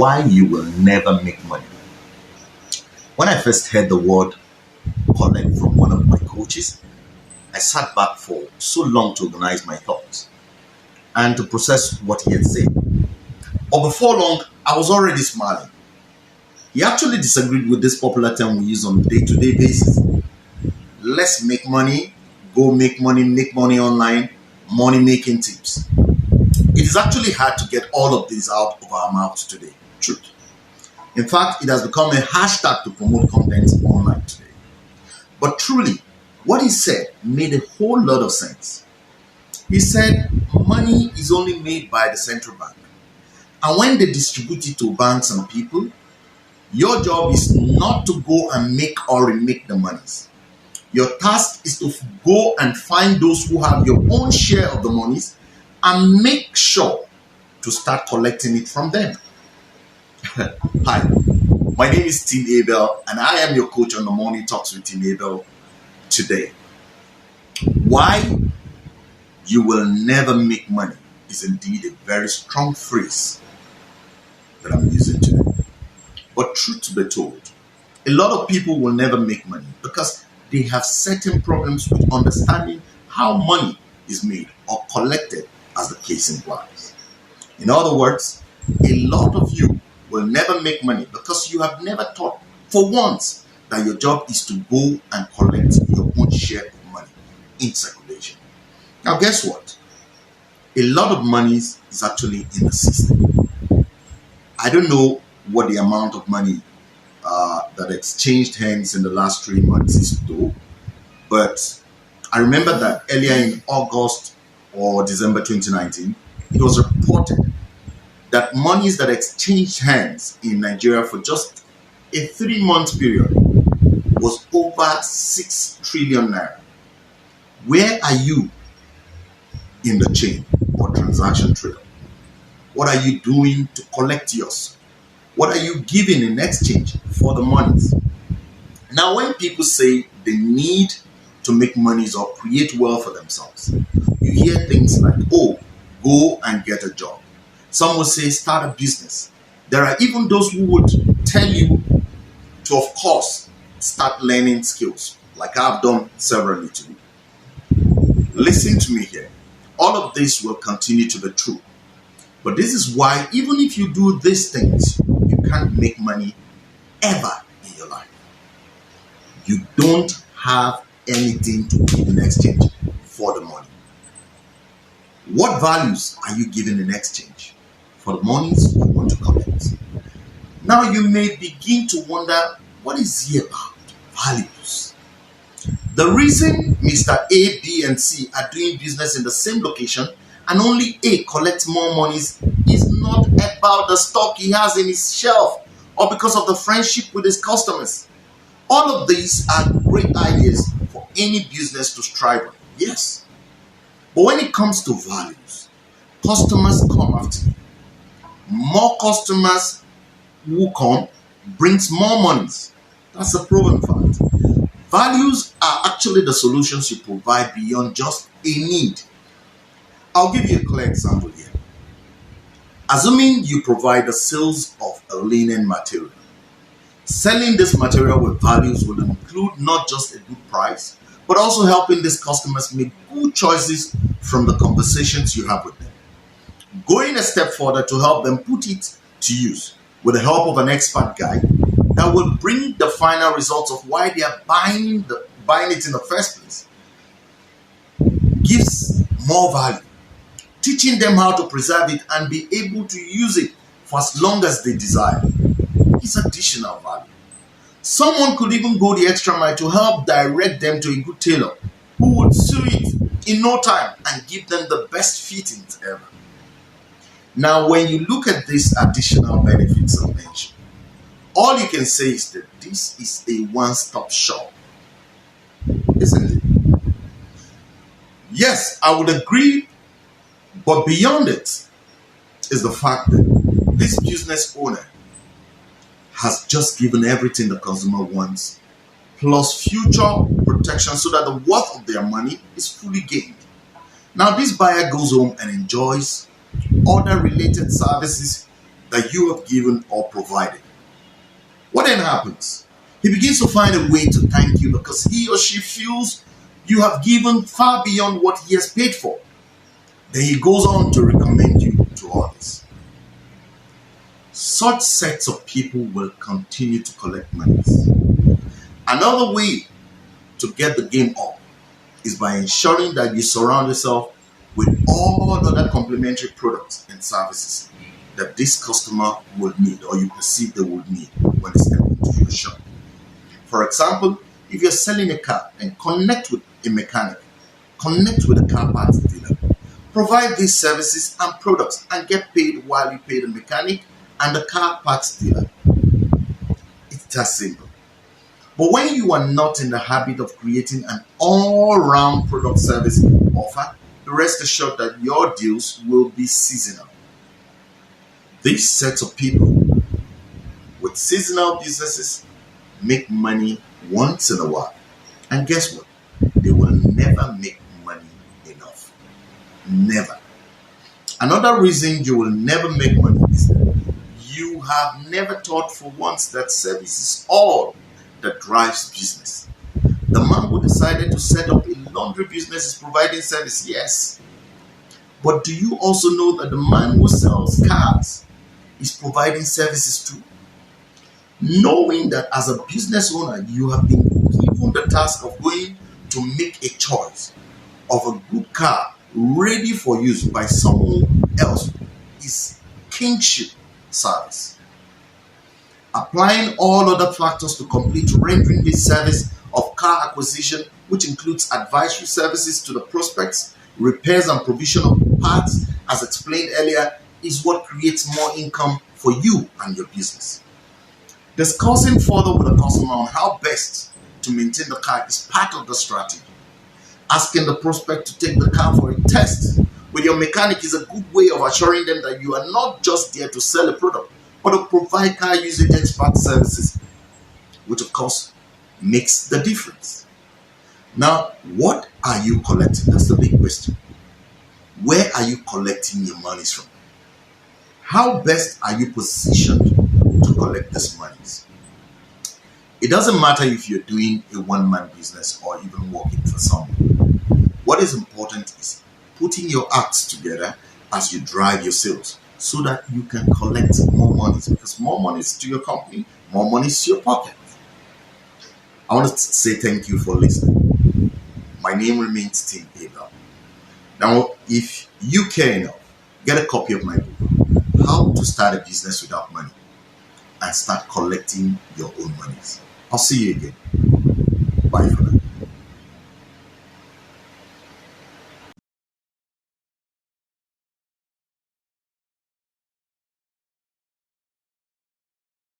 why you will never make money. When I first heard the word collect from one of my coaches, I sat back for so long to organize my thoughts and to process what he had said. But before long, I was already smiling. He actually disagreed with this popular term we use on a day-to-day basis. Let's make money, go make money online, money making tips. It is actually hard to get all of these out of our mouths today. Truth. In fact, it has become a hashtag to promote content online today. But truly, what he said made a whole lot of sense. He said money is only made by the central bank. And when they distribute it to banks and people, your job is not to go and make or remake the monies. Your task is to go and find those who have your own share of the monies and make sure to start collecting it from them. Hi, my name is Tim Abel and I am your coach on the Morning Talks with Tim Abel today. Why you will never make money is indeed a very strong phrase that I'm using today. But truth to be told, a lot of people will never make money because they have certain problems with understanding how money is made or collected, as the case implies. In other words, a lot of you will never make money because you have never thought for once that your job is to go and collect your own share of money in circulation. Now guess what? A lot of money is actually in the system. I don't know what the amount of money that exchanged hands in the last 3 months is though, but I remember that earlier in August or December 2019, it was reported that monies that exchanged hands in Nigeria for just a 3-month period was over 6 trillion naira. Where are you in the chain or transaction trail? What are you doing to collect yours? What are you giving in exchange for the monies? Now, when people say they need to make monies or create wealth for themselves, you hear things like, oh, go and get a job. Some will say start a business. There are even those who would tell you to, of course, start learning skills, like I've done severally too. Listen to me here. All of this will continue to be true. But this is why even if you do these things, you can't make money ever in your life. You don't have anything to give in exchange for the money. What values are you giving in exchange for the monies you want to collect? Now you may begin to wonder, what is he about? Values. The reason Mr. A, B, and C are doing business in the same location and only A collects more monies is not about the stock he has in his shelf or because of the friendship with his customers. All of these are great ideas for any business to strive on. Yes. But when it comes to values, customers come after you. More customers who come brings more monies. That's a proven fact. Values are actually the solutions you provide beyond just a need. I'll give you a clear example here. Assuming you provide the sales of a linen material. Selling this material with values will include not just a good price, but also helping these customers make good choices from the conversations you have with them. Going a step further to help them put it to use with the help of an expert guide that will bring the final results of why they are buying it in the first place gives more value. Teaching them how to preserve it and be able to use it for as long as they desire is additional value. Someone could even go the extra mile to help direct them to a good tailor who would sew it in no time and give them the best fittings ever. Now, when you look at these additional benefits I mentioned, all you can say is that this is a one-stop shop, isn't it? Yes, I would agree, but beyond it is the fact that this business owner has just given everything the consumer wants, plus future protection so that the worth of their money is fully gained. Now, this buyer goes home and enjoys other related services that you have given or provided. What then happens? He begins to find a way to thank you because he or she feels you have given far beyond what he has paid for. Then he goes on to recommend you to others. Such sets of people will continue to collect monies. Another way to get the game up is by ensuring that you surround yourself with all other complementary products and services that this customer will need or you perceive they will need when they step into your shop. For example, if you're selling a car and connect with a mechanic, connect with a car parts dealer, provide these services and products and get paid while you pay the mechanic and the car parts dealer. It's that simple. But when you are not in the habit of creating an all-round product service offer, rest assured that your deals will be seasonal. These sets of people with seasonal businesses make money once in a while. And guess what? They will never make money enough. Never. Another reason you will never make money is that you have never thought for once that service is all that drives business. The man who decided to set up a laundry business is providing service, yes. But do you also know that the man who sells cars is providing services too? Knowing that as a business owner, you have been given the task of going to make a choice of a good car ready for use by someone else is kingship service. Applying all other factors to complete rendering this service of car acquisition, which includes advisory services to the prospects, repairs and provision of parts, as explained earlier, is what creates more income for you and your business. Discussing further with the customer on how best to maintain the car is part of the strategy. Asking the prospect to take the car for a test with your mechanic is a good way of assuring them that you are not just there to sell a product, but to provide car usage expert services, which of course makes the difference. Now, what are you collecting? That's the big question. Where are you collecting your monies from? How best are you positioned to collect these monies? It doesn't matter if you're doing a one-man business or even working for someone. What is important is putting your acts together as you drive your sales so that you can collect more monies, because more money is to your company, more money is to your pocket. I want to say thank you for listening. My name remains Team Abel. Now, if you care enough, get a copy of my book, How to Start a Business Without Money, and start collecting your own monies. I'll see you again.